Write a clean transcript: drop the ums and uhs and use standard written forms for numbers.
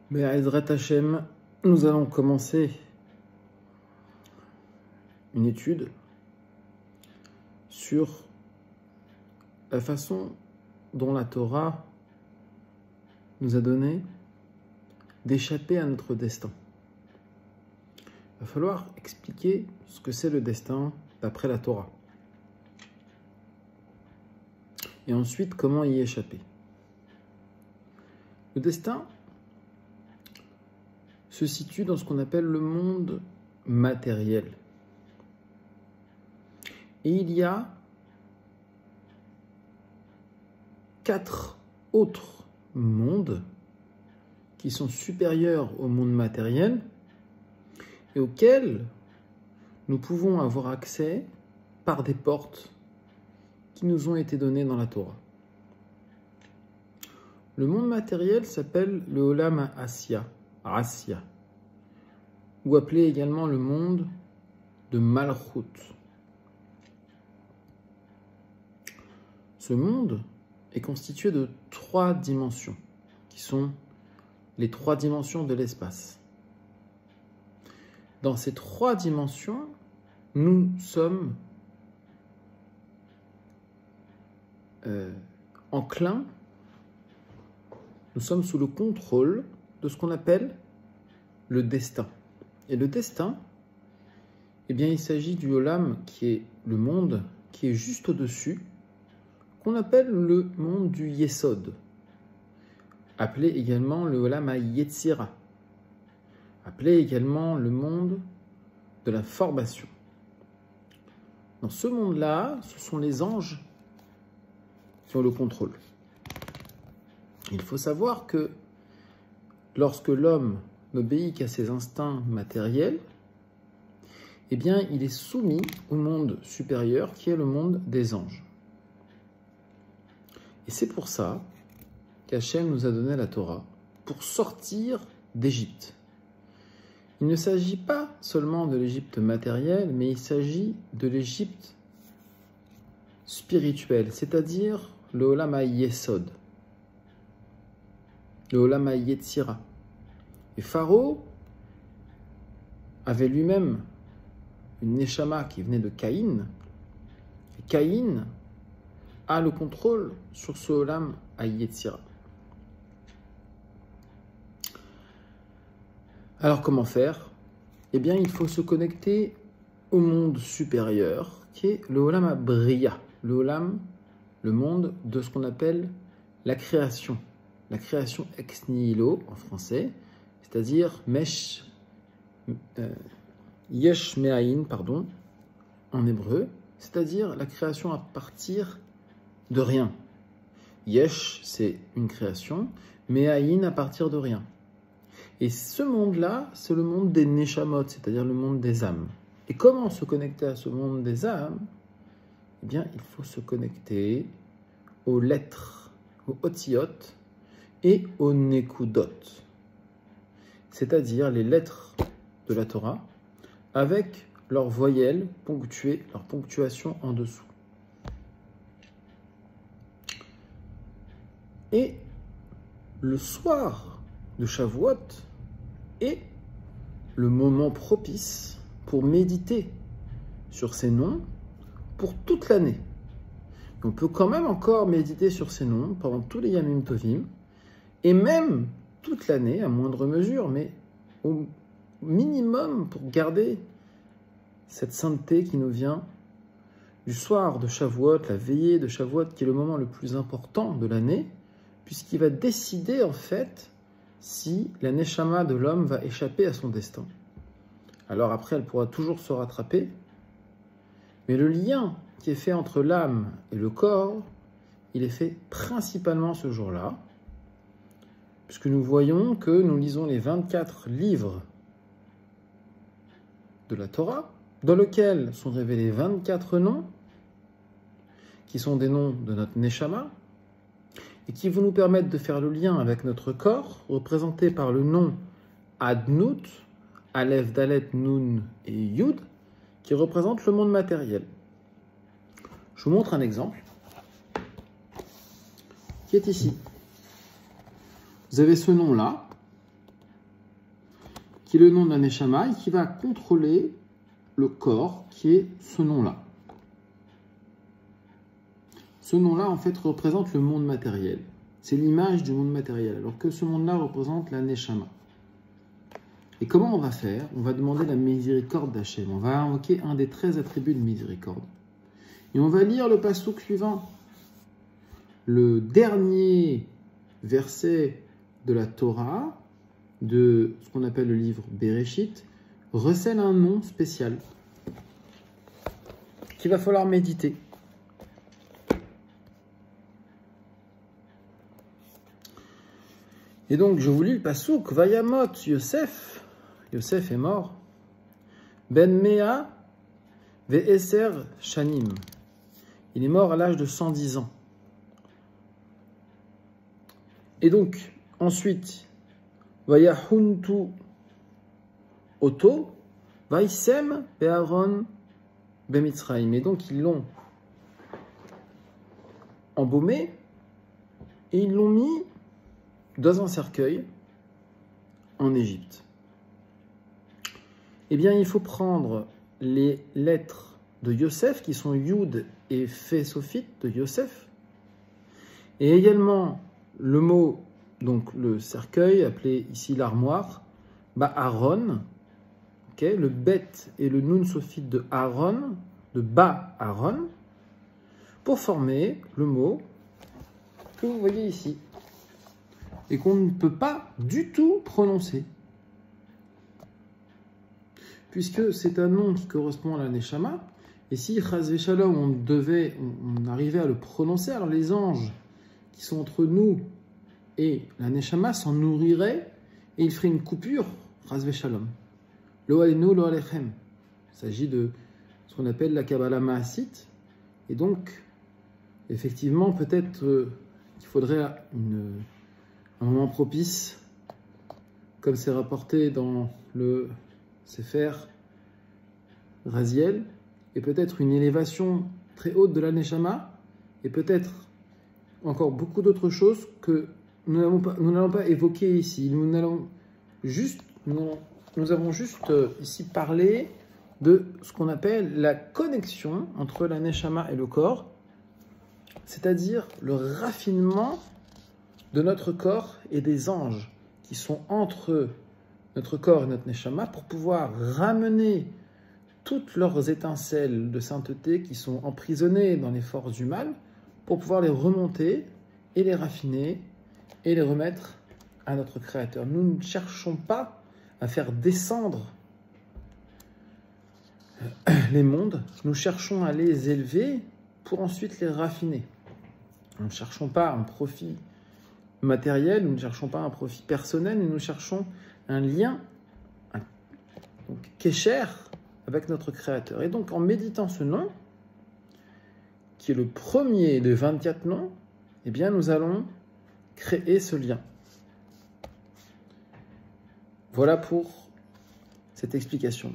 Be'ezrat Hashem, nous allons commencer une étude sur la façon dont la Torah nous a donné d'échapper à notre destin. Il va falloir expliquer ce que c'est le destin d'après la Torah. Et ensuite, comment y échapper. Le destin se situe dans ce qu'on appelle le monde matériel. Et il y a 4 autres mondes qui sont supérieurs au monde matériel et auxquels nous pouvons avoir accès par des portes qui nous ont été données dans la Torah. Le monde matériel s'appelle le Olam Asya, ou appelé également le monde de Malchut. Ce monde est constitué de 3 dimensions, qui sont les 3 dimensions de l'espace. Dans ces 3 dimensions, nous sommes enclins, nous sommes sous le contrôle de ce qu'on appelle le destin. Et le destin, eh bien, il s'agit du Olam qui est le monde qui est juste au-dessus, qu'on appelle le monde du Yesod, appelé également le Olam HaYetzira, appelé également le monde de la formation. Dans ce monde-là, ce sont les anges qui ont le contrôle. Il faut savoir que lorsque l'homme n'obéit qu'à ses instincts matériels, eh bien, il est soumis au monde supérieur qui est le monde des anges. Et c'est pour ça qu'Hachem nous a donné la Torah, pour sortir d'Égypte. Il ne s'agit pas seulement de l'Égypte matérielle, mais il s'agit de l'Égypte spirituelle, c'est-à-dire le Olam HaYesod, le Olam HaYetzira. Et Pharaon avait lui-même une Neshama qui venait de Caïn. Et Caïn a le contrôle sur ce Olam HaYetzira. Alors comment faire? Eh bien, il faut se connecter au monde supérieur, qui est le Olam HaBriya, le monde de ce qu'on appelle la création ex nihilo en français, c'est-à-dire yesh me'ayin, en hébreu, c'est-à-dire la création à partir de rien. Yesh, c'est une création, me'ayin à partir de rien. Et ce monde-là, c'est le monde des neshamot, c'est-à-dire le monde des âmes. Et comment se connecter à ce monde des âmes? Eh bien, il faut se connecter aux lettres, aux otiyot et aux nekudot, c'est-à-dire les lettres de la Torah, avec leurs voyelles ponctuées, leur ponctuation en dessous. Et le soir de Shavuot est le moment propice pour méditer sur ces noms pour toute l'année. On peut quand même encore méditer sur ces noms pendant tous les Yamim Tovim, et même toute l'année, à moindre mesure, mais au minimum pour garder cette sainteté qui nous vient du soir de Shavuot, la veillée de Shavuot, qui est le moment le plus important de l'année, puisqu'il va décider en fait si la Neshama de l'homme va échapper à son destin. Alors après, elle pourra toujours se rattraper, mais le lien qui est fait entre l'âme et le corps, il est fait principalement ce jour-là, puisque nous voyons que nous lisons les 24 livres de la Torah, dans lesquels sont révélés 24 noms, qui sont des noms de notre Neshama, et qui vont nous permettre de faire le lien avec notre corps, représenté par le nom Adnout, Aleph, Dalet, Nun et Yud, qui représente le monde matériel. Je vous montre un exemple qui est ici. Vous avez ce nom-là, qui est le nom de la Neshama, et qui va contrôler le corps, qui est ce nom-là. Ce nom-là, en fait, représente le monde matériel. C'est l'image du monde matériel, alors que ce monde-là représente la Neshama. Et comment on va faire? On va demander la miséricorde d'Hachem. On va invoquer un des 13 attributs de miséricorde. Et on va lire le passouk suivant. Le dernier verset de la Torah, de ce qu'on appelle le livre Bereshit, recèle un nom spécial qu'il va falloir méditer. Et donc, je vous lis le passouk. Vayamot Yosef. Yosef est mort. Ben Mea Ve'eser Shanim. Il est mort à l'âge de 110 ans. Et donc, ensuite, Vayahuntu Oto, Vaisem Be'aron Bemitzraim. Et donc, ils l'ont embaumé et ils l'ont mis dans un cercueil en Égypte. Eh bien, il faut prendre les lettres de Yosef, qui sont Yud et Fe Sophite de Yosef, et également le mot, donc le cercueil, appelé ici l'armoire, Aaron, okay, le Bet et le Nun Sophite de Aaron, de Aaron, pour former le mot que vous voyez ici, et qu'on ne peut pas du tout prononcer. Puisque c'est un nom qui correspond à la Neshama, et si Chas Veshalom, on arrivait à le prononcer, alors les anges qui sont entre nous et la Neshama s'en nourriraient, et ils feraient une coupure, Chas Veshalom. Lo alenu, lo alechem. Il s'agit de ce qu'on appelle la Kabbalah Maasit, et donc, effectivement, peut-être qu'il faudrait un moment propice, comme c'est rapporté dans le Sefer Raziel, et peut-être une élévation très haute de la Neshama, et peut-être encore beaucoup d'autres choses que nous n'allons pas évoquer ici. Nous avons juste ici parlé de ce qu'on appelle la connexion entre la Neshama et le corps, c'est-à-dire le raffinement de notre corps et des anges qui sont entre notre corps et notre Neshama pour pouvoir ramener toutes leurs étincelles de sainteté qui sont emprisonnées dans les forces du mal pour pouvoir les remonter et les raffiner et les remettre à notre Créateur. Nous ne cherchons pas à faire descendre les mondes, nous cherchons à les élever pour ensuite les raffiner. Nous ne cherchons pas un profit matériel, nous ne cherchons pas un profit personnel, nous cherchons un lien, donc Kesher, avec notre Créateur. Et donc, en méditant ce nom, qui est le premier des 24 noms, eh bien, nous allons créer ce lien. Voilà pour cette explication.